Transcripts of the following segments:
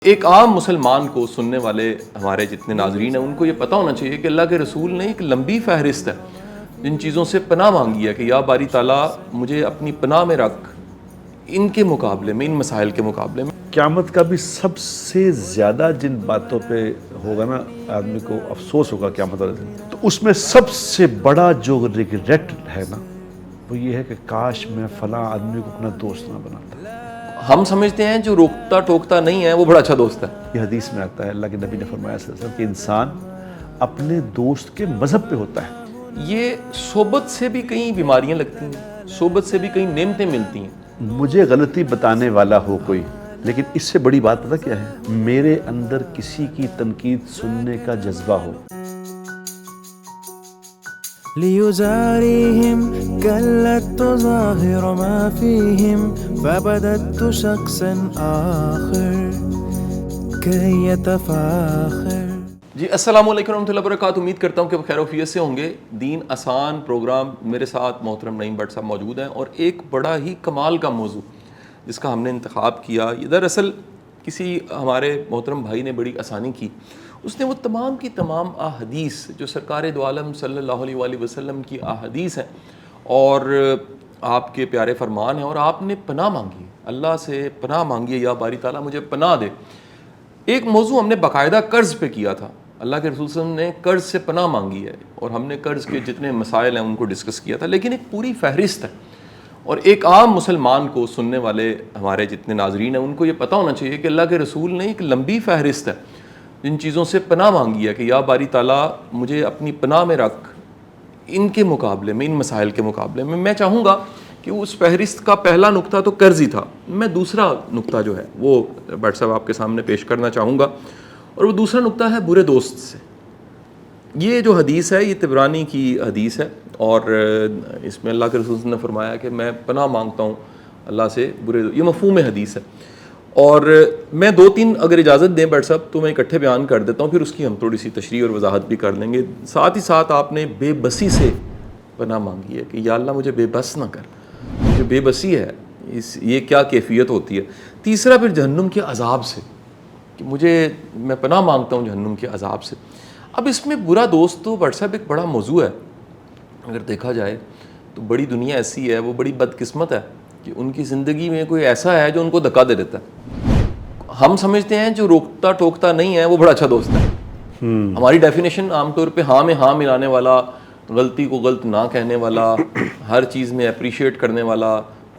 ایک عام مسلمان کو سننے والے ہمارے جتنے ناظرین ہیں ان کو یہ پتہ ہونا چاہیے کہ اللہ کے رسول نے ایک لمبی فہرست ہے جن چیزوں سے پناہ مانگی ہے کہ یا باری تعالیٰ مجھے اپنی پناہ میں رکھ ان کے مقابلے میں، ان مسائل کے مقابلے میں۔ قیامت کا بھی سب سے زیادہ جن باتوں پہ ہوگا نا آدمی کو افسوس ہوگا قیامت والے دن، تو اس میں سب سے بڑا جو ریگریٹ ہے نا وہ یہ ہے کہ کاش میں فلاں آدمی کو اپنا دوست نہ بناتا۔ ہم سمجھتے ہیں جو روکتا ٹوکتا نہیں ہے وہ بڑا اچھا دوست ہے۔ یہ حدیث میں آتا ہے، اللہ کے نبی نے فرمایا صلی اللہ علیہ وسلم کہ انسان اپنے دوست کے مذہب پہ ہوتا ہے۔ یہ صحبت سے بھی کئی بیماریاں لگتی ہیں، صحبت سے بھی کئی نعمتیں ملتی ہیں۔ مجھے غلطی بتانے والا ہو کوئی، لیکن اس سے بڑی بات پتہ کیا ہے؟ میرے اندر کسی کی تنقید سننے کا جذبہ ہو۔ ليزاريهم قلت تظاهر ما فيهم فبدت شخصا آخر كي يتفاخر۔ جی السلام علیکم ورحمۃ اللہ وبرکاتہ، امید کرتا ہوں کہ خیر و عافیت سے ہوں گے۔ دین آسان پروگرام، میرے ساتھ محترم نعیم بٹ صاحب موجود ہیں، اور ایک بڑا ہی کمال کا موضوع جس کا ہم نے انتخاب کیا، یہ دراصل کسی ہمارے محترم بھائی نے بڑی آسانی کی، اس نے وہ تمام کی تمام احادیث جو سرکار دو عالم صلی اللہ علیہ وآلہ وسلم کی احادیث ہیں اور آپ کے پیارے فرمان ہیں، اور آپ نے پناہ مانگی، اللہ سے پناہ مانگی، یا باری تعالیٰ مجھے پناہ دے۔ ایک موضوع ہم نے باقاعدہ قرض پہ کیا تھا، اللہ کے رسول صلی اللہ علیہ وسلم نے قرض سے پناہ مانگی ہے، اور ہم نے قرض کے جتنے مسائل ہیں ان کو ڈسکس کیا تھا، لیکن ایک پوری فہرست ہے، اور ایک عام مسلمان کو سننے والے ہمارے جتنے ناظرین ہیں ان کو یہ پتہ ہونا چاہیے کہ اللہ کے رسول نے ایک لمبی فہرست ہے جن چیزوں سے پناہ مانگی ہے کہ یا باری تعالیٰ مجھے اپنی پناہ میں رکھ ان کے مقابلے میں، ان مسائل کے مقابلے میں۔ میں چاہوں گا کہ اس فہرست کا پہلا نقطہ تو قرض ہی تھا، میں دوسرا نقطہ جو ہے وہ بٹ صاحب آپ کے سامنے پیش کرنا چاہوں گا، اور وہ دوسرا نقطہ ہے برے دوست سے۔ یہ جو حدیث ہے یہ طبرانی کی حدیث ہے، اور اس میں اللہ کے رسول نے فرمایا کہ میں پناہ مانگتا ہوں اللہ سے برے، یہ مفہوم حدیث ہے، اور میں دو تین اگر اجازت دیں بٹ صاحب تو میں اکٹھے بیان کر دیتا ہوں، پھر اس کی ہم تھوڑی سی تشریح اور وضاحت بھی کر لیں گے۔ ساتھ ہی ساتھ آپ نے بے بسی سے پناہ مانگی ہے کہ یا اللہ مجھے بے بس نہ کر، مجھے بے بسی ہے، یہ کیا کیفیت ہوتی ہے۔ تیسرا پھر جہنم کے عذاب سے، کہ میں پناہ مانگتا ہوں جہنم کے عذاب سے۔ اب اس میں برا دوست تو بٹ صاحب ایک بڑا موضوع ہے، اگر دیکھا جائے تو بڑی دنیا ایسی ہے، وہ بڑی بدقسمت ہے کہ ان کی زندگی میں کوئی ایسا ہے جو ان کو دھکا دے دیتا ہے۔ ہم سمجھتے ہیں جو روکتا ٹوکتا نہیں ہے وہ بڑا اچھا دوست ہے۔ ہماری ڈیفینیشن عام طور پہ ہاں میں ہاں ملانے والا، غلطی کو غلط نہ کہنے والا، ہر چیز میں اپریشیٹ کرنے والا،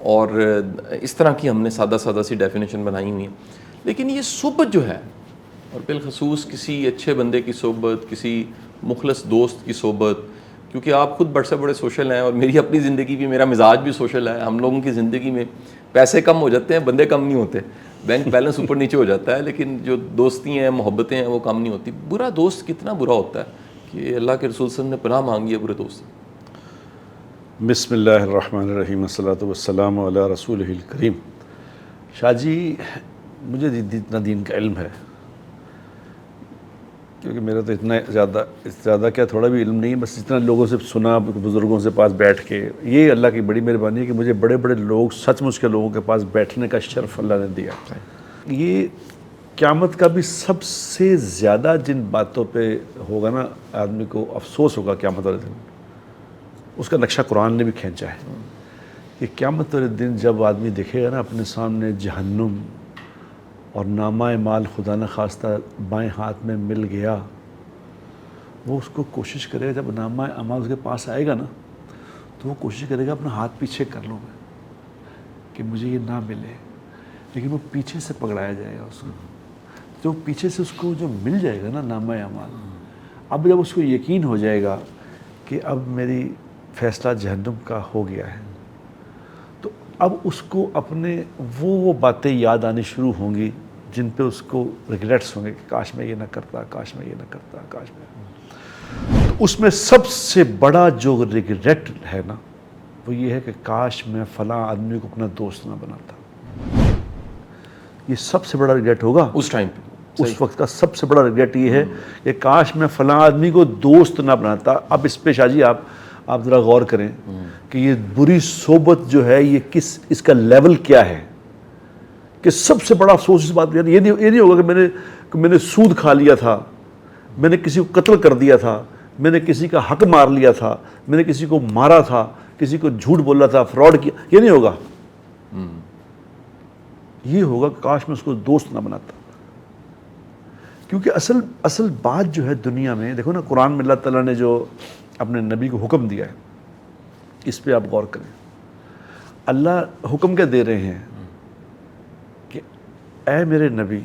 اور اس طرح کی ہم نے سادہ سادہ سی ڈیفینیشن بنائی ہوئی ہے۔ لیکن یہ صحبت جو ہے، اور بالخصوص کسی اچھے بندے کی صحبت، کسی مخلص دوست کی صحبت، کیونکہ آپ خود بڑے سے بڑے سوشل ہیں، اور میری اپنی زندگی بھی، میرا مزاج بھی سوشل ہے۔ ہم لوگوں کی زندگی میں پیسے کم ہو جاتے ہیں، بندے کم نہیں ہوتے، بینک بیلنس اوپر نیچے ہو جاتا ہے، لیکن جو دوستی ہیں، محبتیں ہیں، وہ کم نہیں ہوتی۔ برا دوست کتنا برا ہوتا ہے کہ اللہ کے رسول صلی اللہ علیہ وسلم نے پناہ مانگی ہے برے دوست۔ بسم اللہ الرحمن الرحیم، والصلاۃ والسلام علی رسولہ الکریم۔ شاہ جی، مجھے اتنا دین کا علم ہے، کیونکہ میرا تو اتنا زیادہ کیا تھوڑا بھی علم نہیں، بس اتنا لوگوں سے سنا، بزرگوں سے پاس بیٹھ کے۔ یہ اللہ کی بڑی مہربانی ہے کہ مجھے بڑے بڑے لوگ، سچ مچ کے لوگوں کے پاس بیٹھنے کا شرف اللہ نے دیا۔ یہ قیامت کا بھی سب سے زیادہ جن باتوں پہ ہوگا نا آدمی کو افسوس ہوگا قیامت والے دن، اس کا نقشہ قرآن نے بھی کھینچا ہے کہ قیامت والے دن جب آدمی دیکھے گا نا اپنے سامنے جہنم، اور نامہ اعمال خدا نہ خواستہ بائیں ہاتھ میں مل گیا، وہ اس کو کوشش کرے گا، جب نامہ اعمال اس کے پاس آئے گا نا تو وہ کوشش کرے گا اپنا ہاتھ پیچھے کر لوں میں کہ مجھے یہ نہ ملے، لیکن وہ پیچھے سے پکڑایا جائے گا اس کو، جو پیچھے سے اس کو جو مل جائے گا نا نامہ اعمال، اب جب اس کو یقین ہو جائے گا کہ اب میری فیصلہ جہنم کا ہو گیا ہے، تو اب اس کو اپنے وہ باتیں یاد آنی شروع ہوں گی جن پہ اس کو ریگریٹس ہوں گے کہ کاش میں یہ نہ کرتا، کاش میں یہ نہ کرتا، کاش میں۔ تو اس میں سب سے بڑا جو ریگریٹ ہے نا وہ یہ ہے کہ کاش میں فلاں آدمی کو اپنا دوست نہ بناتا۔ یہ سب سے بڑا ریگریٹ ہوگا اس ٹائم پہ، اس وقت کا سب سے بڑا ریگریٹ یہ ہے کہ کاش میں فلاں آدمی کو دوست نہ بناتا۔ اب اس پہ شاہ جی آپ ذرا غور کریں کہ یہ بری صحبت جو ہے یہ اس کا لیول کیا ہے کہ سب سے بڑا افسوس اس بات کا یہ نہیں ہوگا کہ میں نے سود کھا لیا تھا، میں نے کسی کو قتل کر دیا تھا، میں نے کسی کا حق مار لیا تھا، میں نے کسی کو مارا تھا، کسی کو جھوٹ بولا تھا، فراڈ کیا. یہ نہیں ہوگا. یہ ہوگا کہ کاش میں اس کو دوست نہ بناتا. کیونکہ اصل بات جو ہے دنیا میں دیکھو نا، قرآن میں اللہ تعالیٰ نے جو اپنے نبی کو حکم دیا ہے، اس پہ آپ غور کریں. اللہ حکم کیا دے رہے ہیں کہ اے میرے نبی،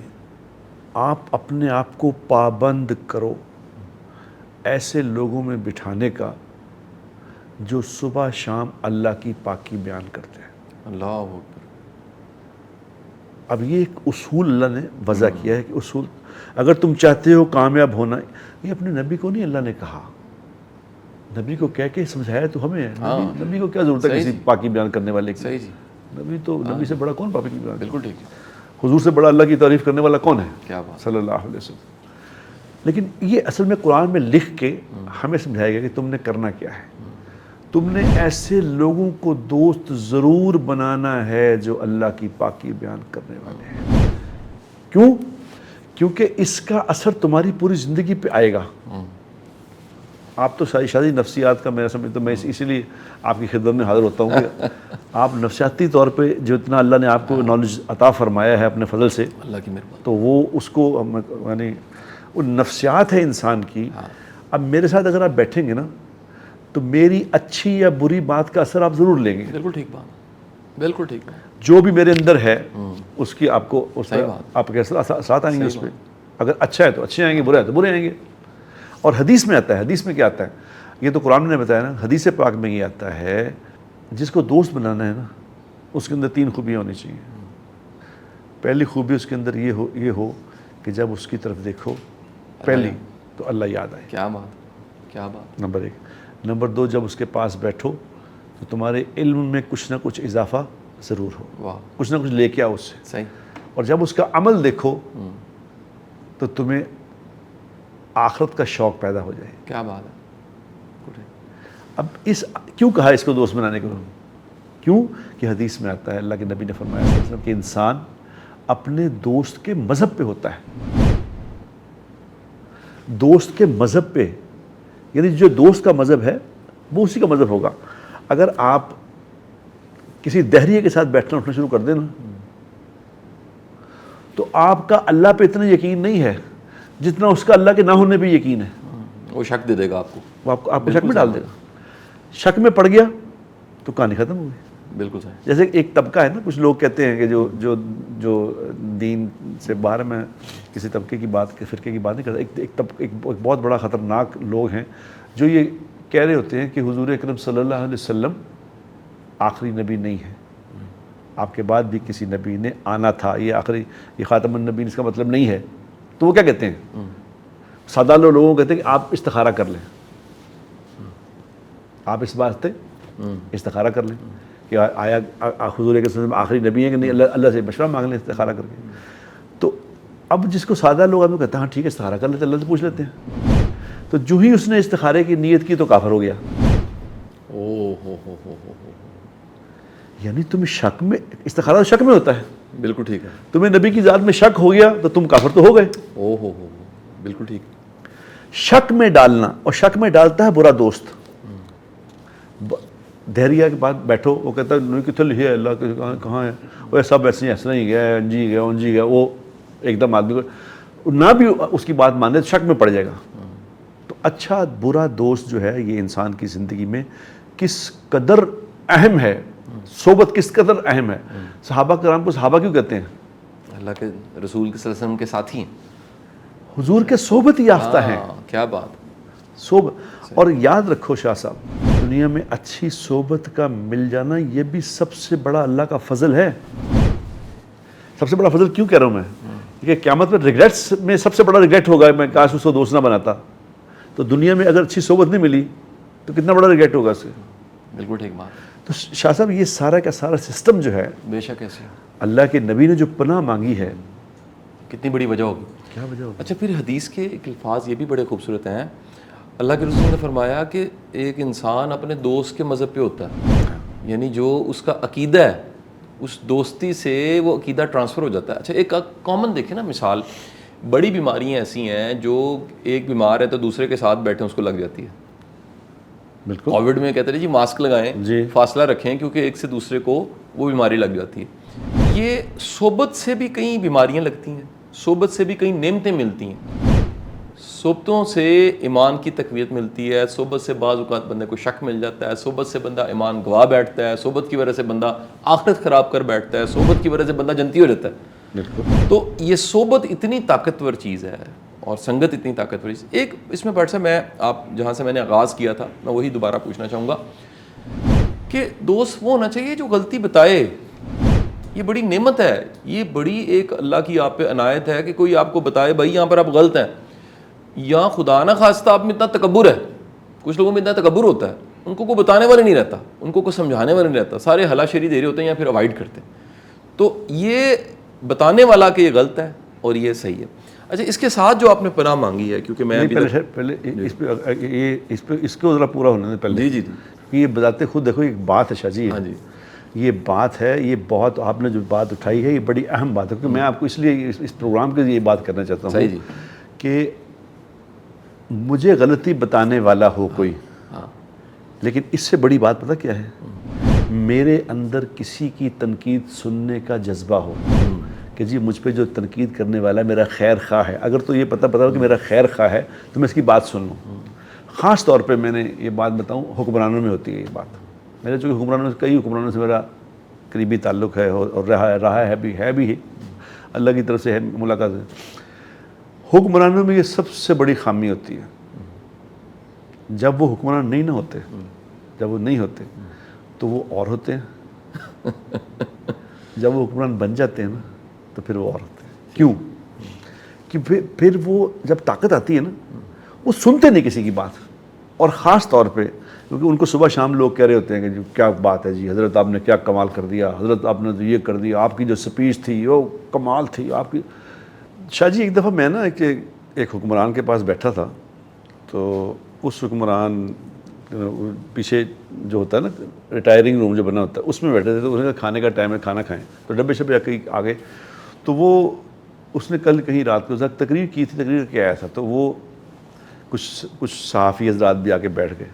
آپ اپنے آپ کو پابند کرو ایسے لوگوں میں بٹھانے کا جو صبح شام اللہ کی پاکی بیان کرتے ہیں. اللہ اکبر. اب یہ ایک اصول اللہ نے وضع کیا ہے کہ اصول اگر تم چاہتے ہو کامیاب ہونا، یہ اپنے نبی کو نہیں اللہ نے کہا، نبی کو کہہ کے سمجھایا تو ہمیں ہے. نبی کو کیا ضرورت ہے کسی پاکی بیان کرنے والے کی؟ صحیح جی. نبی سے بڑا کون پاکی بیان؟ بالکل ٹھیک ہے. حضور سے بڑا اللہ کی تعریف کرنے والا کون ہے؟ کیا بات. صلی اللہ علیہ وسلم. لیکن یہ اصل میں قرآن میں لکھ کے ہمیں سمجھایا گیا کہ تم نے کرنا کیا ہے. تم نے ایسے لوگوں کو دوست ضرور بنانا ہے جو اللہ کی پاکی بیان کرنے والے ہیں. کیوں؟ کیونکہ اس کا اثر تمہاری پوری زندگی پہ آئے گا. آپ تو شادی نفسیات کا میں سمجھتا ہوں، میں اسی لیے آپ کی خدمت میں حاضر ہوتا ہوں کہ آپ نفسیاتی طور پہ جو اتنا اللہ نے آپ کو نالج عطا فرمایا ہے اپنے فضل سے، اللہ کی مہربانی، تو وہ اس کو یعنی وہ نفسیات ہے انسان کی. اب میرے ساتھ اگر آپ بیٹھیں گے نا تو میری اچھی یا بری بات کا اثر آپ ضرور لیں گے. بالکل ٹھیک بات، بالکل ٹھیک بات. جو بھی میرے اندر ہے اس کی آپ کو اس صحیح پہ بات. آپ کیسے ساتھ آئیں گے اس پہ. اگر اچھا ہے تو اچھے آئیں گے، برے ہے تو برے آئیں گے. اور حدیث میں آتا ہے، حدیث میں کیا آتا ہے؟ یہ تو قرآن نے بتایا نا. حدیث پاک میں یہ آتا ہے جس کو دوست بنانا ہے نا اس کے اندر 3 خوبیاں ہونی چاہیے. پہلی خوبی اس کے اندر یہ ہو کہ جب اس کی طرف دیکھو پہلی تو اللہ یاد آئے. کیا بات، کیا بات. نمبر 1. نمبر 2، جب اس کے پاس بیٹھو تو تمہارے علم میں کچھ نہ کچھ اضافہ ضرور ہو. واہ. کچھ نہ کچھ لے کے آؤ اس سے. صحیح. اور جب اس کا عمل دیکھو تو تمہیں آخرت کا شوق پیدا ہو جائے. کیا بات ہے. اب کیوں کہا اس کو دوست بنانے کو؟ کیوں کہ حدیث میں آتا ہے، اللہ کے نبی نے فرمایا صلی اللہ علیہ وسلم کہ انسان اپنے دوست کے مذہب پہ ہوتا ہے. دوست کے مذہب پہ، یعنی جو دوست کا مذہب ہے وہ اسی کا مذہب ہوگا. اگر آپ کسی دہریے کے ساتھ بیٹھنا اٹھنا شروع کر دیں نا تو آپ کا اللہ پہ اتنا یقین نہیں ہے جتنا اس کا اللہ کے نہ ہونے پہ یقین ہے. وہ شک دے دے گا آپ کو، وہ آپ کو شک میں ڈال دے گا. شک میں پڑ گیا تو کہانی ختم ہو گئی. بالکل صحیح. جیسے ایک طبقہ ہے نا، کچھ لوگ کہتے ہیں کہ جو دین سے باہر، میں کسی طبقے کی بات، فرقے کی بات نہیں کرتا. ایک بہت بڑا خطرناک لوگ ہیں جو یہ کہہ رہے ہوتے ہیں کہ حضور اکرم صلی اللہ علیہ وسلم آخری نبی نہیں ہے، آپ کے بعد بھی کسی نبی نے آنا تھا، یہ خاتم النبیین اس کا مطلب نہیں ہے. تو وہ کیا کہتے ہیں؟ سادہ لوگوں کو کہتے ہیں کہ آپ استخارہ کر لیں، آپ اس بات سے استخارہ کر لیں کہ آیا حضور کے وسلم آخری نبی ہیں کہ نہیں، اللہ سے مشورہ مانگ لیں استخارہ کر کے. تو اب جس کو سادہ لوگ آپ کو کہتے ہیں ہاں ٹھیک ہے استخارہ کر لیتے، اللہ سے پوچھ لیتے ہیں. تو جو ہی اس نے استخارے کی نیت کی تو کافر ہو گیا. یعنی تم شک میں، استخارہ شک میں ہوتا ہے. بالکل ٹھیک ہے. تمہیں نبی کی ذات میں شک ہو گیا تو تم کافر تو ہو گئے. بالکل ٹھیک. شک میں ڈالنا، اور شک میں ڈالتا ہے برا دوست. دہریہ کے بعد بیٹھو، وہ کہتا ہے کتنے لکھے اللہ کہاں ہے، وہ سب ایسا ہی گیا، انجی گیا، وہ ایک دم آدمی کو نہ بھی اس کی بات مانے تو شک میں پڑ جائے گا. تو اچھا برا دوست جو ہے یہ انسان کی زندگی میں کس قدر اہم ہے، صحبت کس قدر اہم ہے. صحابہ کرام کو صحابہ کیوں کہتے ہیں؟ اللہ کے رسول کے صلی اللہ علیہ وسلم کے ساتھی ہیں، حضور کے صحبت یافتہ ہیں. کیا بات. صحبت. اور یاد رکھو شاہ صاحب، دنیا میں اچھی صحبت کا مل جانا یہ بھی سب سے بڑا اللہ کا فضل ہے. سب سے بڑا فضل کیوں کہہ رہا ہوں میں؟ کہ قیامت میں ریگریٹس میں سب سے بڑا ریگریٹ ہوگا میں کاش اس کو دوست نہ بناتا. تو دنیا میں اگر اچھی صحبت نہیں ملی تو کتنا بڑا ریگریٹ ہوگا اس سے. بالکل ٹھیک بات. تو شاہ صاحب یہ سارا کا سارا سسٹم جو ہے، بے شک ایسے اللہ کے نبی نے جو پناہ مانگی ہے، کتنی بڑی وجہ ہوگی. کیا وجہ ہوگی؟ اچھا پھر حدیث کے ایک الفاظ یہ بھی بڑے خوبصورت ہیں. اللہ کے رسول نے فرمایا کہ ایک انسان اپنے دوست کے مذہب پہ ہوتا ہے، یعنی جو اس کا عقیدہ ہے اس دوستی سے وہ عقیدہ ٹرانسفر ہو جاتا ہے. اچھا ایک کامن دیکھیں نا مثال, بڑی بیماریاں ایسی ہیں جو ایک بیمار ہے تو دوسرے کے ساتھ بیٹھے اس کو لگ جاتی ہے. بالکل. کووڈ میں کہتے ہیں جی ماسک لگائیں, جی. فاصلہ رکھیں, کیونکہ ایک سے دوسرے کو وہ بیماری لگ جاتی ہے. یہ صحبت سے بھی کئی بیماریاں لگتی ہیں, صحبت سے بھی کئی نعمتیں ملتی ہیں. صحبتوں سے ایمان کی تقویت ملتی ہے, صحبت سے بعض اوقات بندے کو شک مل جاتا ہے, صحبت سے بندہ ایمان گوا بیٹھتا ہے, صحبت کی وجہ سے بندہ آخرت خراب کر بیٹھتا ہے, صحبت کی وجہ سے بندہ جنتی ہو جاتا ہے. بالکل. تو یہ صحبت اتنی طاقتور چیز ہے اور سنگت اتنی طاقتور چیز. ایک اس میں بٹ صاحب میں آپ جہاں سے میں نے آغاز کیا تھا میں وہی دوبارہ پوچھنا چاہوں گا کہ دوست وہ ہونا چاہیے جو غلطی بتائے. یہ بڑی نعمت ہے, یہ بڑی ایک اللہ کی آپ پہ عنایت ہے کہ کوئی آپ کو بتائے بھائی یہاں پر آپ غلط ہیں, یا خدا نہ خواستہ آپ میں اتنا تکبر ہے. کچھ لوگوں میں اتنا تکبر ہوتا ہے, ان کو کوئی بتانے والا نہیں رہتا, ان کو کوئی سمجھانے والا نہیں رہتا, سارے ہلا شیری دے رہے ہوتے ہیں یا پھر اوائڈ کرتے ہیں. تو یہ بتانے والا کہ یہ غلط ہے اور یہ صحیح ہے. اچھا اس کے ساتھ جو آپ نے پناہ مانگی ہے, کیونکہ میں پہلے اس کو ذرا پورا ہونے دیں پہلے. جی یہ بتاتے خود دیکھو ایک بات ہے شاہ جی, ہاں جی, یہ بات ہے, یہ بہت آپ نے جو بات اٹھائی ہے یہ بڑی اہم بات ہے, کیونکہ میں آپ کو اس لیے اس پروگرام کے لیے یہ بات کرنا چاہتا صحیح ہوں جی, کہ مجھے غلطی بتانے والا ہو کوئی, لیکن اس سے بڑی بات پتہ کیا ہے, میرے اندر کسی کی تنقید سننے کا جذبہ ہو کہ جی مجھ پہ جو تنقید کرنے والا میرا خیر خواہ ہے, اگر تو یہ پتہ ہو کہ میرا خیر خواہ ہے تو میں اس کی بات سن لوں. خاص طور پہ میں نے یہ بات بتاؤں حکمرانوں میں ہوتی ہے یہ بات. میرے چونکہ حکمرانوں سے کئی حکمرانوں سے میرا قریبی تعلق ہے اور رہا ہے بھی اللہ کی طرف سے ہے ملاقات ہے. حکمرانوں میں یہ سب سے بڑی خامی ہوتی ہے, جب وہ حکمران نہیں ہوتے, جب وہ نہیں ہوتے تو وہ اور ہوتے ہیں, جب وہ حکمران بن جاتے ہیں نا تو پھر وہ اور ہوتے ہیں. کیوں کہ پھر وہ جب طاقت آتی ہے نا وہ سنتے نہیں کسی کی بات, اور خاص طور پہ کیونکہ ان کو صبح شام لوگ کہہ رہے ہوتے ہیں کہ جی کیا بات ہے جی, حضرت آپ نے کیا کمال کر دیا, حضرت آپ نے تو یہ کر دیا, آپ کی جو سپیچ تھی وہ کمال تھی آپ کی. شاہ جی ایک دفعہ میں نا ایک حکمران کے پاس بیٹھا تھا, تو اس حکمران پیچھے جو ہوتا ہے نا ریٹائرنگ روم جو بنا ہوتا ہے اس میں بیٹھے تھے, تو انہوں نے کہا کھانے کا ٹائم ہے کھانا کھائیں, تو ڈبے شبے کہیں آگے, تو وہ اس نے کل کہیں رات کو تقریر کی تھی, تقریر کے آیا تھا, تو وہ کچھ صحافی حضرات بھی آ کے بیٹھ گئے.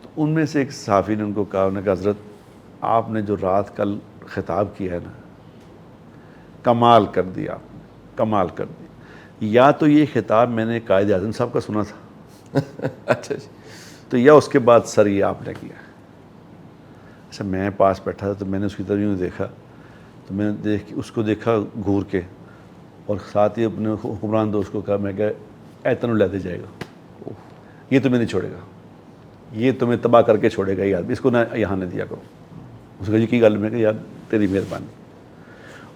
تو ان میں سے ایک صحافی نے ان کو کہا, انہوں نے کہا حضرت آپ نے جو رات کل خطاب کیا ہے نا کمال کر دیا, آپ نے کمال کر دیا. یا تو یہ خطاب میں نے قائد اعظم صاحب کا سنا تھا اچھا جی, تو یا اس کے بعد سر یہ آپ نے کیا. اچھا میں پاس بیٹھا تھا تو میں نے اس کی طرف یوں دیکھا, تو میں نے اس کو دیکھا گھور کے, اور ساتھ ہی اپنے حکمران دوست کو کہا, میں کہ ایتن لے دے جائے گا, یہ تمہیں نہیں چھوڑے گا, یہ تمہیں تباہ کر کے چھوڑے گا, یہ آدمی اس کو نہ یہاں نہ دیا کرو. اس کو جی کی گل میں کہ یار تیری مہربانی,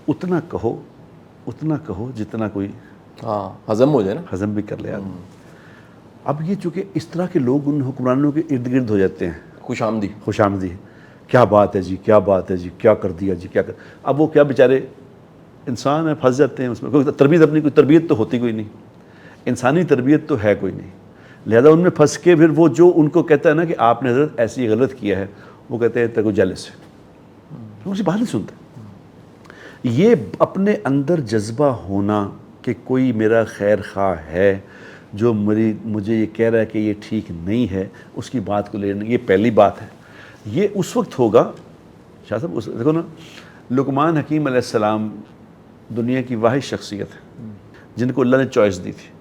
اتنا کہو جتنا کوئی ہضم ہو جائے نا, ہضم بھی کر لے آدمی. اب یہ چونکہ اس طرح کے لوگ ان حکمرانوں کے ارد گرد ہو جاتے ہیں, خوش آمدی, کیا بات ہے جی, کیا بات ہے جی, کیا کر دیا جی, کیا کر. اب وہ کیا بیچارے انسان ہیں, پھنس جاتے ہیں اس میں, کوئی تربیت تو ہوتی کوئی نہیں, انسانی تربیت تو ہے کوئی نہیں, لہذا ان میں پھنس کے پھر وہ جو ان کو کہتا ہے نا کہ آپ نے حضرت ایسی غلط کیا ہے, وہ کہتے ہیں تیرے کو جیلس ہے, ان کی بات نہیں سنتے. یہ اپنے اندر جذبہ ہونا کہ کوئی میرا خیر خواہ ہے جو مجھے یہ کہہ رہا ہے کہ یہ ٹھیک نہیں ہے, اس کی بات کو لینا, یہ پہلی بات ہے. یہ اس وقت ہوگا شاہ صاحب, دیکھو نا لقمان حکیم علیہ السلام دنیا کی واحد شخصیت ہے جن کو اللہ نے چوائس دی تھی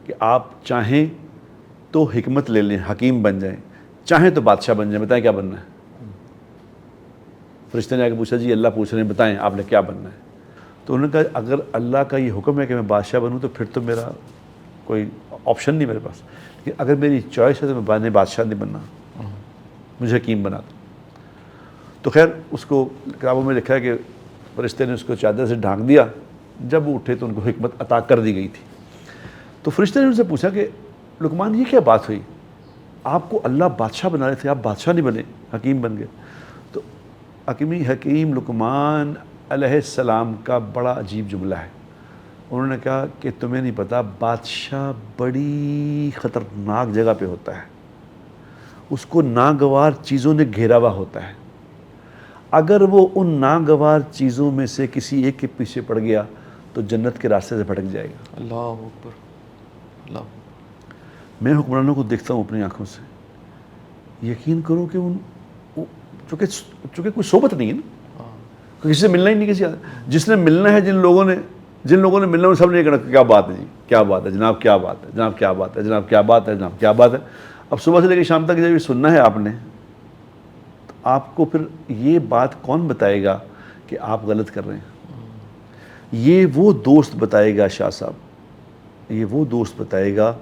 کہ آپ چاہیں تو حکمت لے لیں, حکیم بن جائیں, چاہیں تو بادشاہ بن جائیں, بتائیں کیا بننا ہے. فرشتے نے آ کے پوچھا جی اللہ پوچھ رہے ہیں بتائیں آپ نے کیا بننا ہے. تو انہوں نے کہا اگر اللہ کا یہ حکم ہے کہ میں بادشاہ بنوں تو پھر تو میرا کوئی آپشن نہیں میرے پاس, لیکن اگر میری چوائس ہے تو میں بادشاہ نہیں بننا, مجھے حکیم بنا دو. تو خیر اس کو کتابوں میں لکھا ہے کہ فرشتے نے اس کو چادر سے ڈھانک دیا, جب وہ اٹھے تو ان کو حکمت عطا کر دی گئی تھی. تو فرشتے نے ان سے پوچھا کہ لقمان یہ کیا بات ہوئی, آپ کو اللہ بادشاہ بنا رہے تھے, آپ بادشاہ نہیں بنے, حکیم بن گئے. تو حکیم لقمان علیہ السلام کا بڑا عجیب جملہ ہے. انہوں نے کہا کہ تمہیں نہیں پتا بادشاہ بڑی خطرناک جگہ پہ ہوتا ہے, اس کو ناگوار چیزوں نے گھیرا ہوا ہوتا ہے. اگر وہ ان ناگوار چیزوں میں سے کسی ایک کے پیچھے پڑ گیا تو جنت کے راستے سے بھٹک جائے گا. اللہ اکبر. اللہ. میں حکمرانوں کو دیکھتا ہوں اپنی آنکھوں سے, یقین کرو کہ ان چونکہ کوئی صحبت نہیں ہے نا, کسی سے ملنا ہی نہیں, کسی جس نے ملنا ہے جن لوگوں نے ملنا ہے سب نے یہ کہنا کیا بات ہے جی, کیا بات ہے جناب, کیا بات ہے جناب, کیا بات ہے جناب, کیا بات ہے جناب, کیا بات ہے. اب صبح سے لے کے شام تک جب یہ سننا ہے آپ نے, تو آپ کو پھر یہ بات کون بتائے گا کہ آپ غلط کر رہے ہیں؟ یہ وہ دوست بتائے گا شاہ صاحب, یہ وہ دوست بتائے گا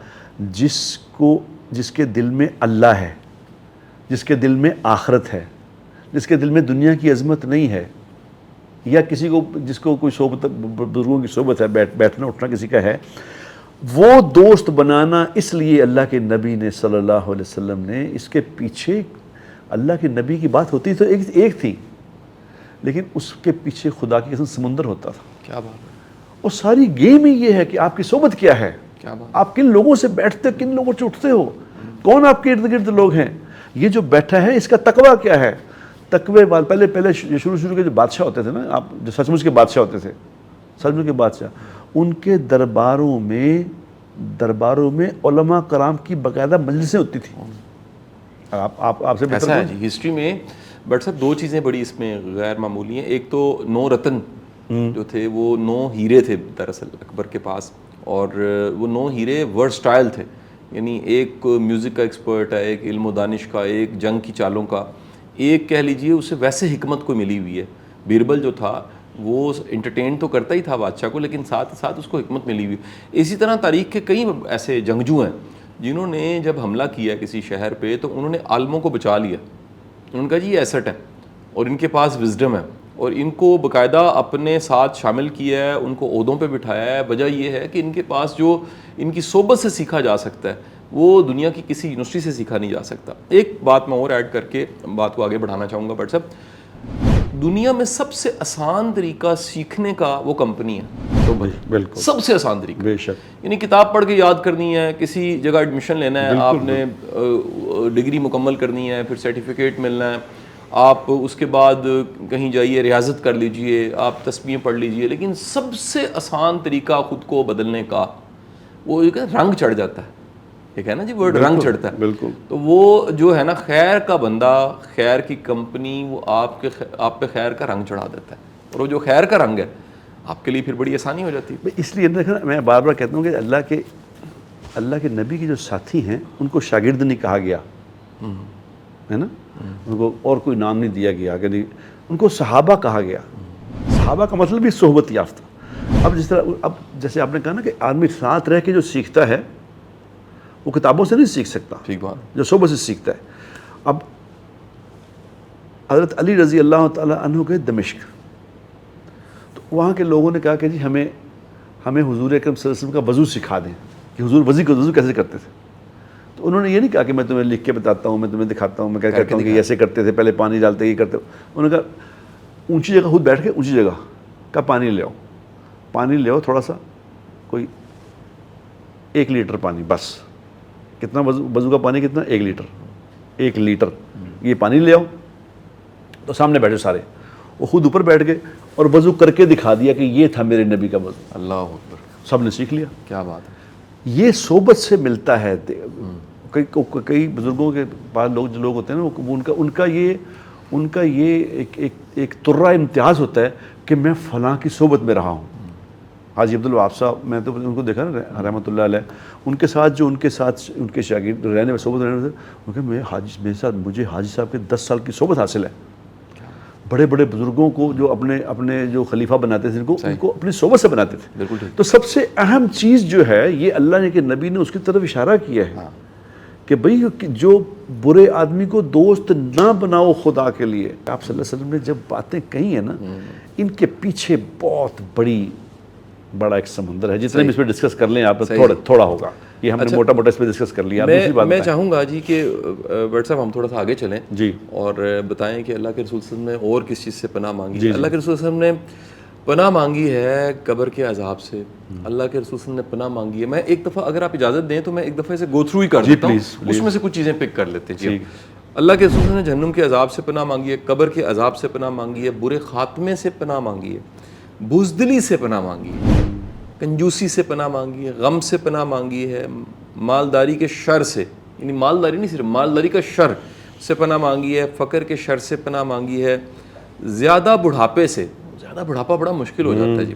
جس کے دل میں اللہ ہے, جس کے دل میں آخرت ہے, جس کے دل میں دنیا کی عظمت نہیں ہے, یا کسی کو جس کو کوئی صحبت, بزرگوں کی صحبت ہے, بیٹھنا اٹھنا کسی کا ہے. وہ دوست بنانا اس لیے اللہ کے نبی نے صلی اللہ علیہ وسلم نے, اس کے پیچھے اللہ کے نبی کی بات ہوتی تو ایک تھی, لیکن اس کے پیچھے خدا کی قسم سمندر ہوتا تھا. کیا بات ہے. اور ساری گیم ہی یہ ہے کہ آپ کی صحبت کیا ہے, کیا بات. آپ کن لوگوں سے بیٹھتے, کن لوگوں سے اٹھتے ہو, کون آپ کے ارد گرد لوگ ہیں. یہ جو بیٹھا ہے اس کا تقویٰ کیا ہے. تقوی وال پہلے شروع کے جو بادشاہ ہوتے تھے نا, آپ جو سچ مچ کے بادشاہ ہوتے تھے, سچ مچ کے بادشاہ, ان کے درباروں میں علماء کرام کی باقاعدہ مجلسیں ہوتی تھیں. آپ سے ایسا ہے جی ہسٹری میں. بٹ صاحب دو چیزیں بڑی اس میں غیر معمولی ہیں. ایک تو 9 رتن جو تھے وہ 9 ہیرے تھے دراصل اکبر کے پاس, اور وہ 9 ہیرے ورسٹائل تھے, یعنی ایک میوزک کا ایکسپرٹ ہے, ایک علم و دانش کا, ایک جنگ کی چالوں کا, ایک کہہ لیجئے اسے ویسے حکمت کو ملی ہوئی ہے. بیربل جو تھا وہ انٹرٹین تو کرتا ہی تھا بادشاہ کو, لیکن ساتھ ساتھ اس کو حکمت ملی ہوئی. اسی طرح تاریخ کے کئی ایسے جنگجو ہیں جنہوں نے جب حملہ کیا کسی شہر پہ تو انہوں نے عالموں کو بچا لیا. انہوں نے کہا جی یہ ایسٹ ہے اور ان کے پاس وزڈم ہے, اور ان کو باقاعدہ اپنے ساتھ شامل کیا ہے, ان کو عہدوں پہ بٹھایا ہے. وجہ یہ ہے کہ ان کے پاس جو ان کی صحبت سے سیکھا جا سکتا ہے وہ دنیا کی کسی یونیورسٹی سے سیکھا نہیں جا سکتا. ایک بات میں اور ایڈ کر کے بات کو آگے بڑھانا چاہوں گا. بٹ صاحب دنیا میں سب سے آسان طریقہ سیکھنے کا وہ کمپنی ہے. تو بھائی بالکل سب سے آسان طریقہ, بے شک, یعنی کتاب پڑھ کے یاد کرنی ہے, کسی جگہ ایڈمیشن لینا ہے, آپ نے ڈگری مکمل کرنی ہے, پھر سرٹیفکیٹ ملنا ہے, آپ اس کے بعد کہیں جائیے ریاضت کر لیجئے, آپ تسبیحیں پڑھ لیجئے. لیکن سب سے آسان طریقہ خود کو بدلنے کا وہ ایک رنگ چڑھ جاتا ہے. ایک ہے نا جی ورڈ رنگ چڑھتا ہے. بالکل. تو وہ جو ہے نا خیر کا بندہ, خیر کی کمپنی, وہ آپ پہ خیر کا رنگ چڑھا دیتا ہے, اور وہ جو خیر کا رنگ ہے آپ کے لیے پھر بڑی آسانی ہو جاتی ہے. اس لیے میں بار بار کہتا ہوں کہ اللہ کے نبی کے جو ساتھی ہیں ان کو شاگرد نہیں کہا گیا ہے نا, ان کو اور کوئی نام نہیں دیا گیا, کہ ان کو صحابہ کہا گیا. صحابہ کا مطلب بھی صحبت یافتہ. اب جیسے آپ نے کہا نا کہ آدمی ساتھ رہ کے جو سیکھتا ہے وہ کتابوں سے نہیں سیکھ سکتا, ٹھیک بات, جو صحبت سے سیکھتا ہے. اب حضرت علی رضی اللہ تعالیٰ عنہ گئے دمشق, تو وہاں کے لوگوں نے کہا کہ جی ہمیں حضور اکرم صلی اللہ علیہ وسلم کا وضو سکھا دیں, کہ حضور وضو کیسے کرتے تھے. تو انہوں نے یہ نہیں کہا کہ میں تمہیں لکھ کے بتاتا ہوں, میں تمہیں دکھاتا ہوں, میں کیا کہتا ہوں کہ ایسے کرتے تھے, پہلے پانی ڈالتے, یہ کرتے. انہوں نے کہا اونچی جگہ خود بیٹھ کے اونچی جگہ کا پانی لے آؤ تھوڑا سا, کوئی 1 لیٹر پانی بس. کتنا وضو کا پانی کتنا, 1 لیٹر یہ پانی لے آؤ. تو سامنے بیٹھے سارے, وہ خود اوپر بیٹھ گئے اور وضو کر کے دکھا دیا کہ یہ تھا میرے نبی کا وضو. اللہ اکبر, سب نے سیکھ لیا. کیا بات ہے. یہ صحبت سے ملتا ہے. کئی بزرگوں کے پاس جو لوگ ہوتے ہیں نا, ان کا یہ ایک ترہ امتیاز ہوتا ہے کہ میں فلاں کی صحبت میں رہا ہوں. حاجی عبدالوہاب صاحب, میں تو ان کو دیکھا نا رحمۃ اللہ علیہ, ان کے ساتھ ان کے شاگرد رہنے میں صحبت رہنے میں, میرے ساتھ مجھے حاجی صاحب کے 10 سال کی صحبت حاصل ہے. بڑے بڑے بزرگوں کو جو اپنے جو خلیفہ بناتے تھے ان کو اپنی صحبت سے بناتے تھے. بالکل. تو سب سے اہم چیز جو ہے یہ اللہ نے کہ نبی نے اس کی طرف اشارہ کیا ہے کہ بھئی جو برے آدمی کو دوست نہ بناؤ خدا کے لیے. آپ صلی اللہ علیہ وسلم نے جب باتیں کہی ہیں نا, ان کے پیچھے بہت بڑا ایک سمندر ہے. جتنے بھی اس پہ ڈسکس کر لیں آپ تھوڑا ہوگا, یہ ہم نے موٹا موٹا اس پہ ڈسکس کر لیا. میں چاہوں گا جی کہ بٹ صاحب ہم تھوڑا سا آگے چلیں جی, اور بتائیں کہ اللہ کے رسول صلی اللہ علیہ وسلم نے اور کس چیز سے پناہ مانگی. اللہ کے رسول صلی اللہ علیہ وسلم نے پناہ مانگی ہے قبر کے عذاب سے. اللہ کے رسول صلی اللہ علیہ وسلم نے پناہ مانگی ہے. میں ایک دفعہ اگر آپ اجازت دیں تو میں ایک دفعہ اسے گو تھرو ہی کر دیتا ہوں, اس میں سے کچھ چیزیں پک کر لیتے ہیں. اللہ کے رسول نے جہنم کے عذاب سے پناہ مانگی ہے, قبر کے عذاب سے پناہ مانگی ہے, برے خاتمے سے پناہ مانگی ہے, بزدلی سے پناہ مانگی ہے, کنجوسی سے پناہ مانگی ہے, غم سے پناہ مانگی ہے, مالداری کے شر سے, یعنی مالداری نہیں صرف مالداری کا شر سے پناہ مانگی ہے, فقر کے شر سے پناہ مانگی ہے, زیادہ بڑھاپے سے, زیادہ بڑھاپا بڑا مشکل ہو جاتا ہے جی.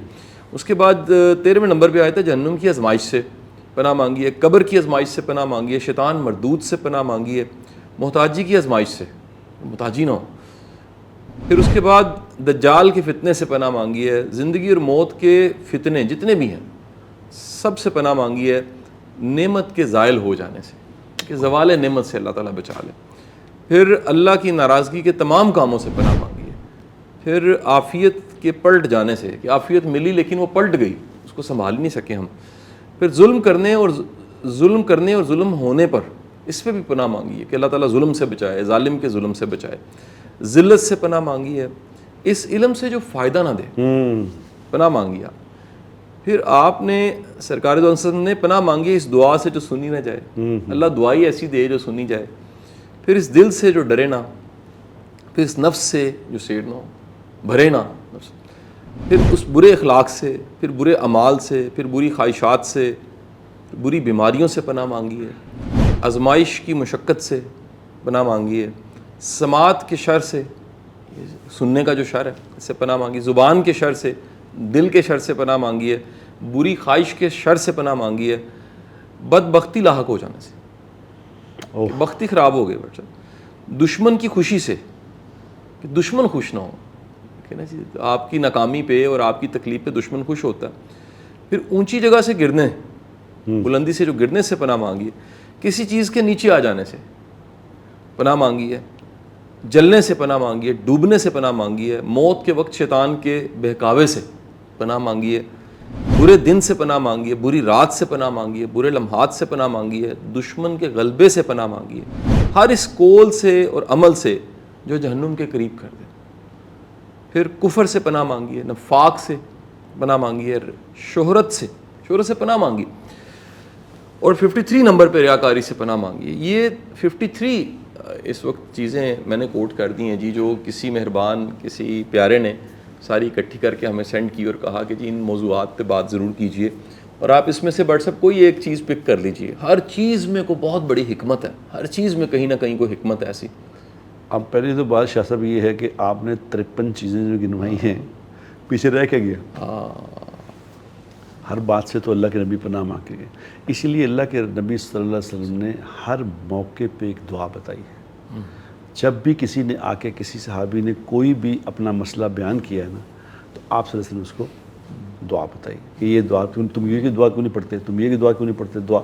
اس کے بعد 13ویں نمبر پہ آیا تھا جہنم کی آزمائش سے پناہ مانگی ہے, قبر کی آزمائش سے پناہ مانگی ہے, شیطان مردود سے پناہ مانگی ہے, محتاجی کی آزمائش سے, محتاجی نہ ہو. پھر اس کے بعد دجال کے فتنے سے پناہ مانگی ہے, زندگی اور موت کے فتنے جتنے بھی ہیں سب سے پناہ مانگی ہے, نعمت کے زائل ہو جانے سے, کہ زوال نعمت سے اللہ تعالیٰ بچا لے. پھر اللہ کی ناراضگی کے تمام کاموں سے پناہ مانگی ہے. پھر عافیت کے پلٹ جانے سے, کہ عافیت ملی لیکن وہ پلٹ گئی, اس کو سنبھال نہیں سکے ہم. پھر ظلم کرنے اور ظلم ہونے پر, اس پہ بھی پناہ مانگی ہے کہ اللہ تعالیٰ ظلم سے بچائے, ظالم کے ظلم سے بچائے. ذلت سے پناہ مانگی ہے, اس علم سے جو فائدہ نہ دے پناہ مانگی آپ. پھر آپ نے سرکار دو وسلم نے پناہ مانگی اس دعا سے جو سنی نہ جائے, اللہ دعائی ایسی دے جو سنی جائے. پھر اس دل سے جو ڈرے نہ, پھر اس نفس سے جو سیڑ نہ ہو, بھرے نہ نفس, پھر اس برے اخلاق سے, پھر برے اعمال سے, پھر بری خواہشات سے, بری بیماریوں سے پناہ مانگی ہے, آزمائش کی مشقت سے پناہ مانگی ہے, سماعت کے شر سے, سننے کا جو شر ہے اس سے پناہ مانگی, زبان کے شر سے, دل کے شر سے پناہ مانگی ہے, بری خواہش کے شر سے پناہ مانگی ہے, بدبختی لاحق ہو جانے سے, کہ بختی خراب ہو گئی بچہ, دشمن کی خوشی سے, کہ دشمن خوش نہ ہو, کہ نا جی آپ کی ناکامی پہ اور آپ کی تکلیف پہ دشمن خوش ہوتا ہے. پھر اونچی جگہ سے گرنے, بلندی سے جو گرنے سے پناہ مانگی ہے, کسی چیز کے نیچے آ جانے سے پناہ مانگی ہے, جلنے سے پناہ مانگی ہے, ڈوبنے سے پناہ مانگی ہے, موت کے وقت شیطان کے بہکاوے سے پناہ مانگی ہے, برے دن سے پناہ مانگی ہے, بری رات سے پناہ مانگی ہے, برے لمحات سے پناہ مانگی ہے, دشمن کے غلبے سے پناہ مانگی ہے, ہر اس قول سے اور عمل سے جو جہنم کے قریب کر دے. پھر کفر سے پناہ مانگی ہے, نفاق سے پناہ مانگی ہے, شہرت سے پناہ مانگی, اور 53 نمبر پہ ریاکاری سے پناہ مانگی ہے. یہ 53 اس وقت چیزیں میں نے کوٹ کر دی ہیں جی, جو کسی مہربان کسی پیارے نے ساری اکٹھی کر کے ہمیں سینڈ کی اور کہا کہ جی ان موضوعات پہ بات ضرور کیجئے, اور آپ اس میں سے بڑھ سب کوئی ایک چیز پک کر لیجئے. ہر چیز میں کوئی بہت بڑی حکمت ہے, ہر چیز میں کہیں نہ کہیں کوئی حکمت ہے ایسی. اب پہلی تو بات شاہ صاحب یہ ہے کہ آپ نے 53 چیزیں جو گنوائی ہیں پیچھے رہ کے گیا. ہر بات سے تو اللہ کے نبی پناہ مانگ کے گئے. اسی لیے اللہ کے نبی صلی اللہ علیہ وسلم نے ہر موقع پہ ایک دعا بتائی ہے. جب بھی کسی نے آ کے کسی صحابی نے کوئی بھی اپنا مسئلہ بیان کیا ہے نا, تو آپ صلی اللہ علیہ وسلم اس کو دعا بتائی کہ یہ دعا تم یہ کی دعا کیوں نہیں پڑھتے, تم یہ کی دعا کیوں نہیں پڑھتے. دعا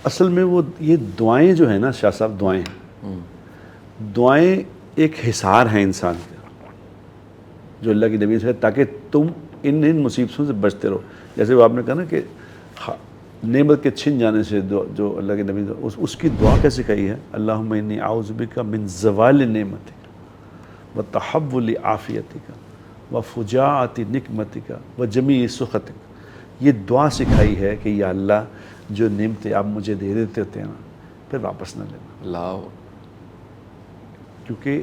اصل میں وہ یہ دعائیں جو ہیں نا شاہ صاحب, دعائیں ایک حصار ہیں انسان کا جو اللہ کی نبی سے, تاکہ تم ان مصیبتوں سے بچتے رہو. جیسے وہ آپ نے کہا نا کہ نعمت کے چھن جانے سے جو اللہ کے نبی اس کی دعا کیسے کہی ہے, اللہم انی اعوذ بک من زوال نعمتک و تحول عافیتک و فجاعت نقمتک و جمیع سخطک. یہ دعا سکھائی ہے کہ یا اللہ جو نعمتیں آپ مجھے دے دیتے ہوتے ہیں نا, پھر واپس نہ لینا. اللہ, کیونکہ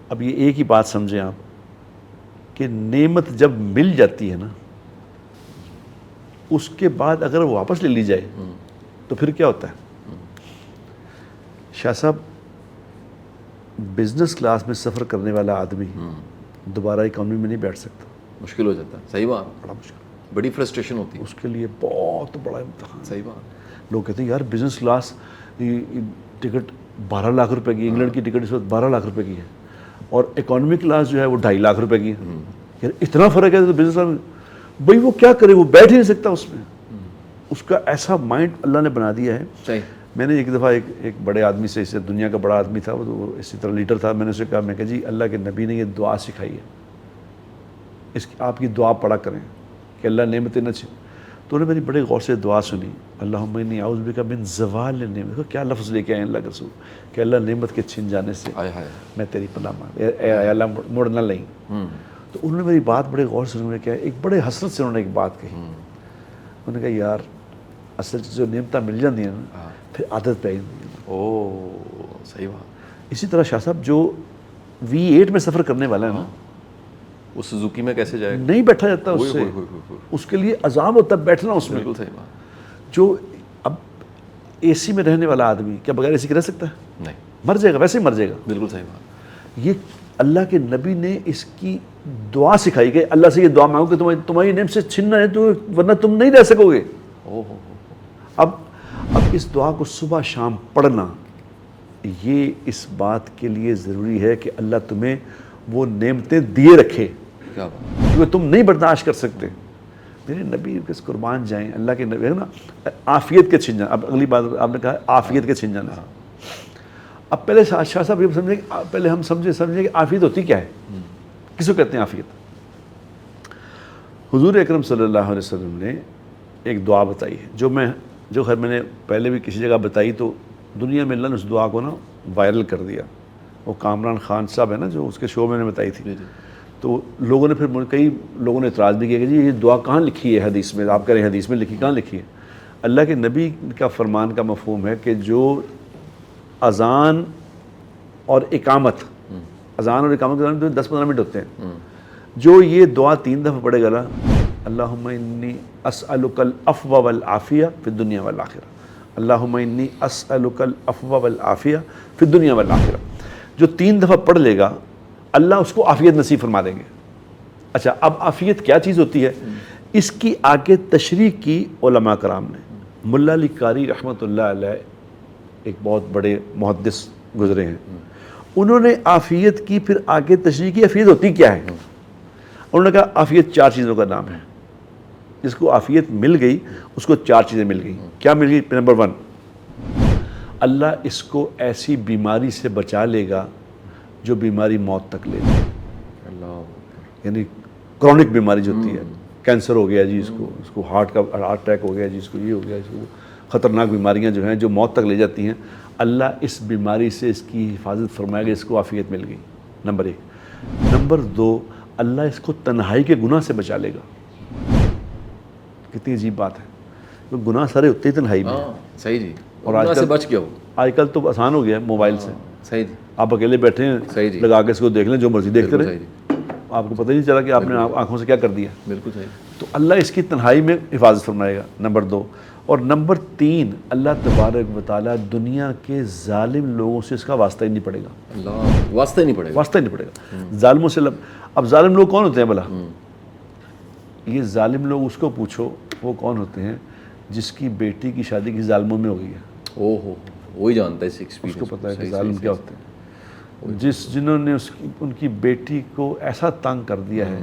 اب یہ ایک ہی بات سمجھیں آپ کہ نعمت جب مل جاتی ہے نا, اس کے بعد اگر واپس لے لی جائے تو پھر کیا ہوتا ہے. شاہ صاحب بزنس کلاس میں سفر کرنے والا آدمی دوبارہ اکانومی میں نہیں بیٹھ سکتا, مشکل ہو جاتا ہے. صحیح بات, بڑا مشکل, بڑی فرسٹریشن ہوتی ہے اس کے لیے بہت بڑا امتحان. صحیح بات. لوگ کہتے ہیں یار بزنس کلاس ٹکٹ 12 لاکھ روپے کی, انگلینڈ کی ٹکٹ اس وقت 12 لاکھ روپے کی ہے, اور اکانومی کلاس جو ہے وہ 2.5 لاکھ روپے کی ہے. یار اتنا فرق ہے تو بزنس کلاس بھائی وہ کیا کرے, وہ بیٹھ ہی نہیں سکتا اس میں. اس کا ایسا مائنڈ اللہ نے بنا دیا ہے. صحیح. میں نے ایک دفعہ ایک بڑے آدمی سے, اس سے دنیا کا بڑا آدمی تھا, وہ اسی طرح لیڈر تھا, میں نے اسے کہا, میں کہا جی اللہ کے نبی نے یہ دعا سکھائی ہے, اس کی آپ کی دعا پڑھا کریں کہ اللہ نعمتیں نہ چھن. تو انہوں نے میری بڑے غور سے دعا سنی, اللہم انی اعوذ بک من زوال نعمتک. کیا لفظ لے کے آئے اللہ کے رسول, کہ اللہ نعمت کے چھن جانے سے میں تیری پناہ مانگ, اے اللہ مڑ نہ لیں. تو انہوں نے میری بات بڑے غور سے انہوں نے کیا, ایک بڑے حسرت سے انہوں نے ایک بات کہی. انہوں نے کہا یار اصل جو نعمتیں مل جاتی ہیں نا, پھر عادت پہ جاتی ہے. صحیح بات. اسی طرح شاہ صاحب جو V8 میں سفر کرنے والا ہے نا, وہ سوزوکی میں کیسے جائے گا؟ نہیں بیٹھا جاتا اس سے, اس کے لیے عذاب ہوتا ہے بیٹھنا اس میں. بالکل صحیح بات. جو اب اے سی میں رہنے والا آدمی کیا بغیر اے سی کے رہ سکتا ہے؟ نہیں, مر جائے گا, ویسے ہی مر جائے گا. بالکل صحیح بات. یہ اللہ کے نبی نے اس کی دعا سکھائی کہ اللہ سے یہ دعا مانگو کہ تمہاری نعمت سے چھننا ہے تو ورنہ تم نہیں رہ سکو گے. اب اس دعا کو صبح شام پڑھنا یہ اس بات کے لیے ضروری ہے کہ اللہ تمہیں وہ نعمتیں دیے رکھے کیا بات, کیونکہ تم نہیں برداشت کر سکتے. میرے نبی کس قربان جائیں, اللہ کے نبی ہے نا, عافیت کے چھن جانا. اب اگلی بات آپ نے کہا عافیت کے چھن جانا. اب پہلے شاہ صاحب یہ سمجھیں, پہلے ہم سمجھیں کہ عافیت ہوتی کیا ہے, کس کو کہتے ہیں عافیت. حضور اکرم صلی اللہ علیہ وسلم نے ایک دعا بتائی ہے جو خیر میں نے پہلے بھی کسی جگہ بتائی تو دنیا میں اللہ نے اس دعا کو نا وائرل کر دیا. وہ کامران خان صاحب ہے نا جو اس کے شو میں نے بتائی تھی, تو لوگوں نے پھر کئی لوگوں نے اعتراض بھی کیا کہ جی یہ دعا کہاں لکھی ہے حدیث میں, آپ کہہ رہے ہیں حدیث میں لکھی, کہاں لکھی ہے؟ اللہ کے نبی کا فرمان کا مفہوم ہے کہ جو اذان اور اقامت کے دوران 10-15 منٹ ہوتے ہیں, جو یہ دعا 3 دفعہ پڑھے گا نا, اللہم انی اسألک العفو والعافیہ فی الدنیا والآخرہ, اللہم انی اسألک العفو والعافیہ فی الدنیا والآخرہ, جو 3 دفعہ پڑھ لے گا اللہ اس کو عافیت نصیب فرما دیں گے. اچھا, اب عافیت کیا چیز ہوتی ہے, اس کی آگے تشریح کی علماء کرام نے. ملا علی قاری رحمۃ اللہ علیہ ایک بہت بڑے محدث گزرے ہیں, انہوں نے عافیت کی پھر آگے تشریح کی عافیت ہوتی کیا ہے. انہوں نے کہا عافیت 4 چیزوں کا نام ہے. جس کو عافیت مل گئی اس کو 4 چیزیں مل گئی. کیا مل گئی؟ نمبر 1, اللہ اس کو ایسی بیماری سے بچا لے گا جو بیماری موت تک لے جائے. یعنی کرونک بیماری جو ہوتی ہے, کینسر ہو گیا جی اس کو ہارٹ اٹیک ہو گیا جی, اس کو یہ ہو گیا, اس کو خطرناک بیماریاں جو ہیں جو موت تک لے جاتی ہیں, اللہ اس بیماری سے اس کی حفاظت فرمائے گا, اس کو عافیت مل گئی. نمبر 1. نمبر 2, اللہ اس کو تنہائی کے گناہ سے بچا لے گا. کتنی عجیب بات ہے, گناہ سارے ہوتے ہی تنہائی میں. صحیح جی, اور آج سے بچ گیا ہو. آج کل تو آسان ہو گیا ہے موبائل سے. صحیح جی, آپ اکیلے بیٹھے ہیں, لگا کے اس کو دیکھ لیں, جو مرضی دیکھتے رہے, آپ کو پتہ نہیں چلا کہ آپ نے آنکھوں سے کیا کر دیا. بالکل صحیح. تو اللہ اس کی تنہائی میں حفاظت فرمائے گا. نمبر 2. اور نمبر 3, اللہ تبارک و تعالیٰ دنیا کے ظالم لوگوں سے اس کا واسطہ ہی نہیں پڑے گا. اللہ واسطہ ہی نہیں پڑے گا. واسطہ ہی نہیں پڑے گا ظالموں سے. اب ظالم لوگ کون ہوتے ہیں بھلا؟ یہ ظالم لوگ اس کو پوچھو وہ کون ہوتے ہیں جس کی بیٹی کی شادی کی ظالموں میں ہو گئی ہے. وہی جانتا ہے اس ایکسپیرینس, اس کو پتہ ہے کہ ظالم کیا ہوتے ہیں. جنہوں نے ان کی بیٹی کو ایسا تنگ کر دیا ہے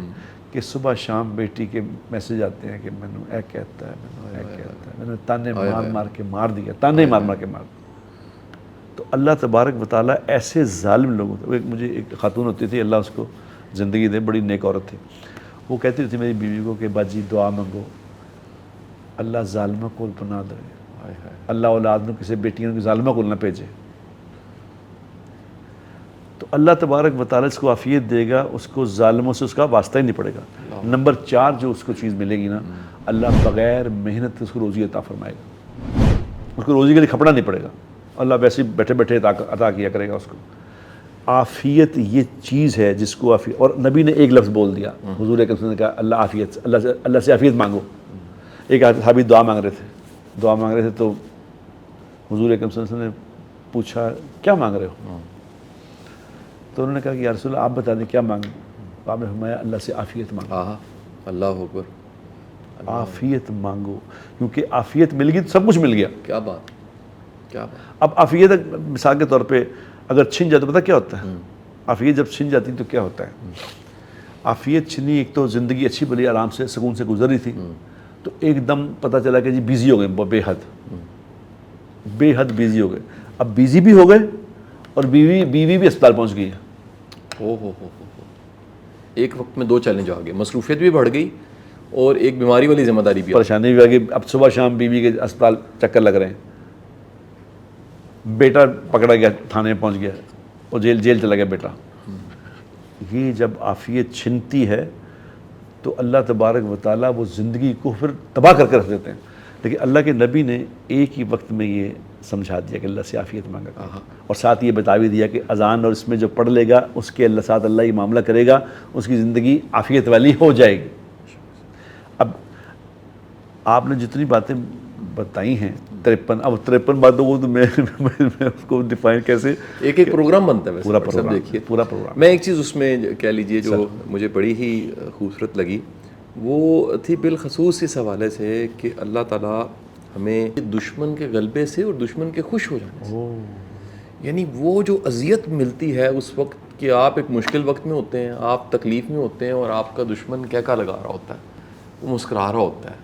کہ صبح شام بیٹی کے میسج آتے ہیں کہ میں نے اے کہتا ہے, میں نے تانے مار کے مار دیا, تانے مار کے مار. تو اللہ تبارک و تعالیٰ ایسے ظالم لوگوں سے. مجھے ایک خاتون ہوتی تھی, اللہ اس کو زندگی دے, بڑی نیک عورت تھی. وہ کہتی تھی میری بیوی کو کہ باجی دعا مانگو اللہ ظالمہ کو پناہ دے, اللہ اولاد میں کسی بیٹیوں کی ظالمہ کو نہ بھیجے. تو اللہ تبارک و تعالیٰ اس کو عافیت دے گا, اس کو ظالموں سے اس کا واسطہ ہی نہیں پڑے گا. نمبر 4 جو اس کو چیز ملے گی نا, اللہ بغیر محنت اس کو روزی عطا فرمائے گا. اس کو روزی کے لیے کھپڑا نہیں پڑے گا, اللہ ویسے بیٹھے بیٹھے عطا کیا کرے گا اس کو. عافیت یہ چیز ہے جس کو عافیت. اور نبی نے ایک لفظ بول دیا, حضور اکرم صلی اللہ علیہ وسلم نے کہا اللہ عافیت, اللہ سے عافیت مانگو. ایک صحابی دعا مانگ رہے تھے تو حضور اکرم صلی اللہ علیہ وسلم نے پوچھا کیا مانگ رہے ہو؟ تو انہوں نے کہا کہ یا رسول اللہ آپ بتا دیں کیا مانگیں. تو آپ نے فرمایا اللہ سے عافیت مانگو. اللہ اکبر, عافیت مانگو, کیونکہ عافیت مل گئی تو سب کچھ مل گیا. کیا بات, کیا بات. اب عافیت مثال کے طور پہ اگر چھن جائے تو پتہ کیا ہوتا ہے؟ عافیت جب چھن جاتی تو کیا ہوتا ہے؟ عافیت چھنی, ایک تو زندگی اچھی بھلی آرام سے سکون سے گزر رہی تھی, تو ایک دم پتہ چلا کہ جی بیزی ہو گئے, بے حد بیزی ہو گئے. اب بیزی بھی ہو گئے اور بیوی بھی اسپتال پہنچ گئی ہے. ایک وقت میں 2 چیلنج آ گئے, مصروفیت بھی بڑھ گئی اور ایک بیماری والی ذمہ داری بھی, پریشانی بھی آ گئی. اب صبح شام بیوی کے اسپتال چکر لگ رہے ہیں, بیٹا پکڑا گیا, تھانے میں پہنچ گیا اور جیل چلا گیا بیٹا. یہ جب عافیت چھنتی ہے تو اللہ تبارک و تعالیٰ وہ زندگی کو پھر تباہ کر کے رکھ دیتے ہیں. لیکن اللہ کے نبی نے ایک ہی وقت میں یہ سمجھا دیا کہ اللہ سے عافیت مانگا کرے، اور ساتھ یہ بتا بھی دیا کہ اذان اور اس میں جو پڑھ لے گا اس کے اللہ ساتھ اللہ یہ معاملہ کرے گا، اس کی زندگی عافیت والی ہو جائے گی۔ اب آپ نے جتنی باتیں بتائی ہیں 53، اب 53 باتوں کو تو میں اس کو ڈیفائن کیسے، ایک پروگرام بنتا ہے ویسے پورا پروگرام، دیکھیے پورا پروگرام۔ میں ایک چیز اس میں کہہ لیجئے جو مجھے بڑی ہی خوبصورت لگی، وہ تھی بالخصوص اس حوالے سے کہ اللہ تعالیٰ ہمیں دشمن کے غلبے سے اور دشمن کے خوش ہو جانے سے، یعنی وہ جو اذیت ملتی ہے اس وقت کہ آپ ایک مشکل وقت میں ہوتے ہیں، آپ تکلیف میں ہوتے ہیں اور آپ کا دشمن کہہ لگا رہا ہوتا ہے، وہ مسکرا رہا ہوتا ہے،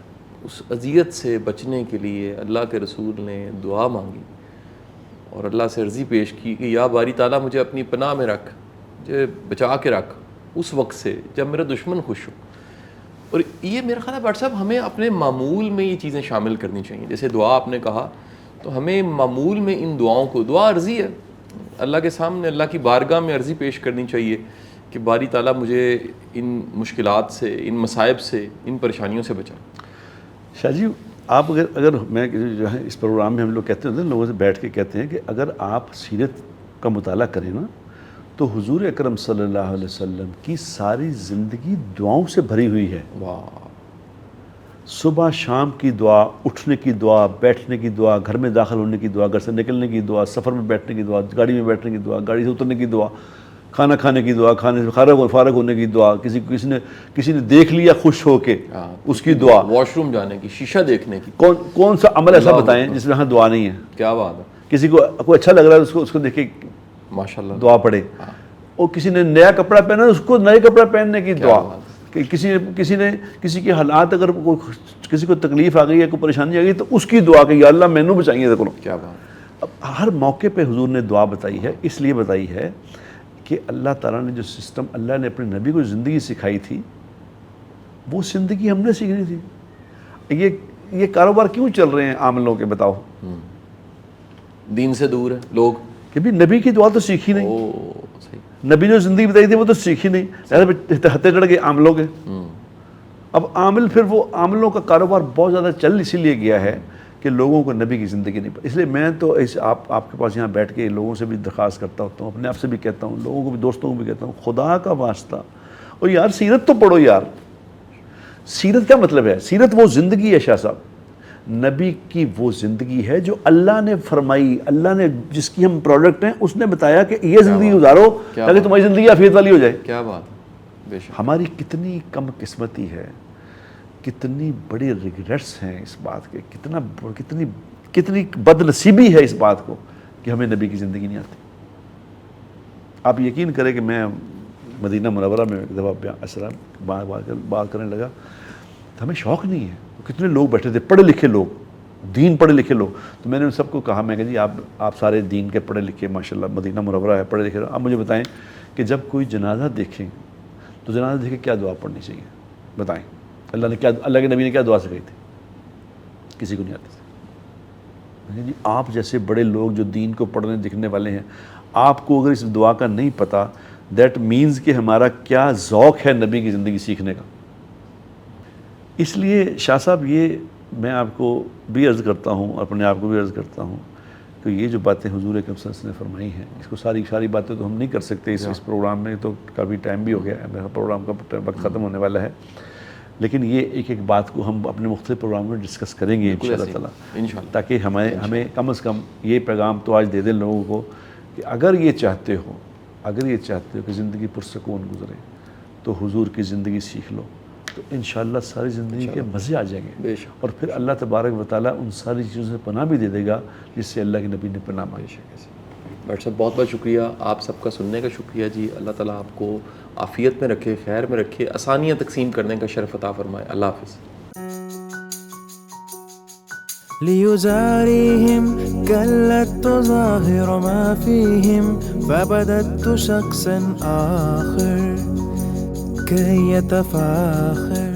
اس اذیت سے بچنے کے لیے اللہ کے رسول نے دعا مانگی اور اللہ سے عرضی پیش کی کہ یا باری تعالیٰ مجھے اپنی پناہ میں رکھ، مجھے بچا کے رکھ اس وقت سے جب میرا دشمن خوش ہو۔ اور یہ میرا خیال ہے ڈاکٹر صاحب ہمیں اپنے معمول میں یہ چیزیں شامل کرنی چاہیے، جیسے دعا آپ نے کہا، تو ہمیں معمول میں ان دعاؤں کو، دعا عرضی ہے، اللہ کے سامنے اللہ کی بارگاہ میں عرضی پیش کرنی چاہیے کہ باری تعالیٰ مجھے ان مشکلات سے، ان مصائب سے، ان پریشانیوں سے بچا۔ شاہ جی آپ اگر میں جو ہے اس پروگرام میں ہم لوگ کہتے ہیں لوگوں سے بیٹھ کے کہتے ہیں کہ اگر آپ سیرت کا مطالعہ کریں نا تو حضور اکرم صلی اللہ علیہ وسلم کی ساری زندگی دعاؤں سے بھری ہوئی ہے۔ واہ، صبح شام کی دعا، اٹھنے کی دعا، بیٹھنے کی دعا، گھر میں داخل ہونے کی دعا، گھر سے نکلنے کی دعا، سفر میں بیٹھنے کی دعا، گاڑی میں بیٹھنے کی دعا، گاڑی سے اترنے کی دعا، کھانا کھانے کی دعا، کھانے سے فارغ ہونے کی دعا، کسی نے دیکھ لیا خوش ہو کے اس کی دعا، واش روم جانے کی، شیشہ دیکھنے کی، کون سا عمل ایسا بتائیں جس میں ہاں دعا نہیں ہے؟ کیا بات ہے، کسی کو کوئی اچھا لگ رہا ہے اس کو دیکھ کے ماشاءاللہ دعا پڑھے، اور کسی نے نیا کپڑا پہنا اس کو نئے کپڑا پہننے کی دعا، کہ کسی کے حالات اگر کسی کو تکلیف آ گئی ہے، کوئی پریشانی آ گئی تو اس کی دعا کہ یا اللہ مینوں بچائیے دیکھو۔ کیا بات۔ اب ہر موقع پہ حضور نے دعا بتائی ہے، اس لیے بتائی ہے کہ اللہ تعالیٰ نے جو سسٹم اللہ نے اپنے نبی کو زندگی سکھائی تھی وہ زندگی ہم نے سیکھنی تھی۔ یہ کاروبار کیوں چل رہے ہیں عام لوگوں کے، بتاؤ؟ دین سے دور ہے لوگ، کہ بھی نبی کی دعا تو سیکھی نہیں، نبی جو زندگی بتائی تھی وہ تو سیکھی نہیں، ہتھے چڑھ کے عاملوں کے۔ اب عامل، پھر وہ عاملوں کا کاروبار بہت زیادہ چل اسی لیے گیا ہے کہ لوگوں کو نبی کی زندگی نہیں پڑی۔ اس لیے میں تو آپ کے پاس یہاں بیٹھ کے لوگوں سے بھی درخواست کرتا ہوتا ہوں، اپنے آپ سے بھی کہتا ہوں، لوگوں کو بھی، دوستوں کو بھی کہتا ہوں، خدا کا واسطہ اور یار سیرت تو پڑھو یار۔ سیرت کیا مطلب ہے؟ سیرت وہ زندگی ہے شاہ صاحب، نبی کی وہ زندگی ہے جو اللہ نے فرمائی، اللہ نے جس کی ہم پروڈکٹ ہیں، اس نے بتایا کہ یہ زندگی گزارو تاکہ تمہاری زندگی عافیت والی ہو جائے۔ کیا بات، بے شک۔ ہماری کتنی کم قسمتی ہے، کتنی بڑی ریگریٹس ہیں اس بات کے، کتنی بد نصیبی ہے اس بات کو کہ ہمیں نبی کی زندگی نہیں آتی۔ آپ یقین کریں کہ میں مدینہ منورہ میں ایک دفعہ بات کرنے لگا تو ہمیں شوق نہیں ہے، کتنے لوگ بیٹھے تھے، پڑھے لکھے لوگ، دین پڑھے لکھے لوگ، تو میں نے ان سب کو کہا، میں کہ جی آپ سارے دین کے پڑھے لکھے ماشاءاللہ، مدینہ منورہ ہے، پڑھے لکھے، آپ مجھے بتائیں کہ جب کوئی جنازہ دیکھیں تو جنازہ دیکھے کیا دعا پڑھنی چاہیے؟ بتائیں، اللہ کے نبی نے کیا دعا سکھائی تھی؟ کسی کو نہیں آتی تھی۔ جی آپ جیسے بڑے لوگ جو دین کو پڑھنے لکھنے والے ہیں، آپ کو اگر اس دعا کا نہیں پتہ، دیٹ مینز کہ ہمارا کیا ذوق ہے نبی کی زندگی سیکھنے کا۔ اس لیے شاہ صاحب یہ میں آپ کو بھی عرض کرتا ہوں، اپنے آپ کو بھی عرض کرتا ہوں کہ یہ جو باتیں حضور اکرم صلی اللہ علیہ وسلم نے فرمائی ہیں، اس کو ساری باتیں تو ہم نہیں کر سکتے اس پروگرام میں، تو کافی ٹائم بھی ہو گیا ہے، میرا پروگرام کا وقت ختم ہونے والا ہے، لیکن یہ ایک بات کو ہم اپنے مختلف پروگرام میں ڈسکس کریں گے انشاءاللہ تعالیٰ، تاکہ ہمیں کم از کم یہ پیغام تو آج دے دیں لوگوں کو کہ اگر یہ چاہتے ہو کہ زندگی پرسکون گزرے تو حضور کی زندگی سیکھ لو، تو انشاءاللہ ساری زندگی کے مزے آ جائیں گے، اور پھر اللہ تبارک و تعالیٰ ان ساری چیزوں سے پناہ بھی دے دے گا جس سے اللہ کے نبی نے پناہ مانگی۔ ڈاکٹر صاحب بہت بہت شکریہ، آپ سب کا سننے کا شکریہ جی، اللہ تعالیٰ آپ کو عافیت میں رکھے، خیر میں رکھے، آسانیاں تقسیم کرنے کا شرف عطا فرمائے۔ اللہ حافظ۔ ليزاريهم كلت تظاهر ما فيهم فبدت شخصا آخر كي يتفاخر